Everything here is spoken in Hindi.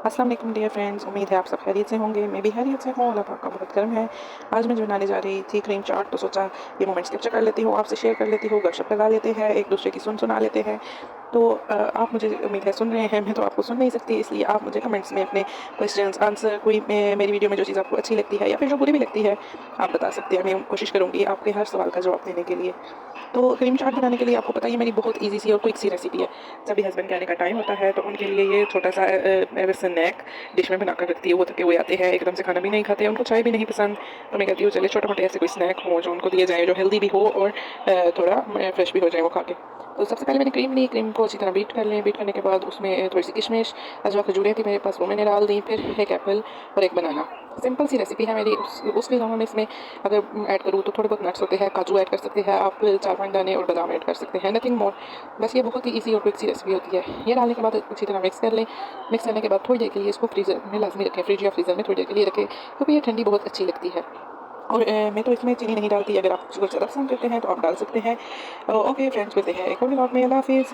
अस्सलाम वालेकुम डियर फ्रेंड्स, उम्मीद है आप सब खैरियत से होंगे। मैं भी खैरियत से हूँ, अल्लाह पाक का बहुत करम है। आज मैं जो बनाने जा रही थी क्रीम चाट, तो सोचा ये मोमेंट्स कैप्चर कर लेती हूँ, आपसे शेयर कर लेती हूँ, गपशप लगा लेते हैं, एक दूसरे की सुना लेते हैं। तो आप मुझे उम्मीद है सुन रहे हैं, मैं तो आपको सुन नहीं सकती, इसलिए आप मुझे कमेंट्स में अपने क्वेश्चंस आंसर, कोई मेरी वीडियो में जो चीज़ आपको अच्छी लगती है या फिर जो बुरी भी लगती है, आप बता सकते हैं। मैं कोशिश करूँगी आपके हर सवाल का जवाब देने के लिए। तो क्रीम चाट बनाने के लिए आपको पता ही है मेरी बहुत ईज़ी सी और क्विक सी रेसिपी है। जब भी हस्बैंड के आने का टाइम होता है तो उनके लिए ये छोटा-सा स्नैक डिश में बनाकर रखती हूँ। वो थके हुए आते हैं, एकदम से खाना भी नहीं खाते, उनको चाय भी नहीं पसंद, तो मैं कहती हूँ चलिए छोटे-मोटे ऐसे कोई स्नैक हो जो उनको दिए जाएँ, जो हेल्दी भी हो और थोड़ा फ्रेश भी हो जाए वो खा के। तो सबसे पहले मैंने क्रीम ली, क्रीम को अच्छी तरह बीट कर लें, बीट करने के बाद उसमें थोड़ी-सी किशमिश, अजवा खजूरें थी मेरे पास, वो मैंने डाल दी, फिर एक एप्पल और एक बनाना। सिंपल सी रेसिपी है मेरी। उसके अलावा मैं इसमें अगर ऐड करूँ तो थोड़े बहुत नट्स होते हैं, काजू ऐड कर सकते हैं आप, 4-5 दाने और बादाम ऐड कर सकते हैं, नथिंग मोर। बस ये बहुत ही ईज़ी और क्विक सी रेसिपी होती है। ये डालने के बाद अच्छी तरह मिक्स कर लें। मिक्स करने के बाद थोड़ी देर के लिए इसको फ्रीज़र में लाज़मी रखें, फ्रिज या फ्रीज़र में थोड़ी देर के लिए रखें, क्योंकि ये ठंडी बहुत अच्छी लगती है। और मैं तो इसमें चीनी नहीं डालती, अगर आप शुगर ज़्यादा पसंद करते हैं तो आप डाल सकते हैं। ओके फ्रेंड्स, मिलते हैं एक और व्लॉग में। अल्लाह हाफ़िज़।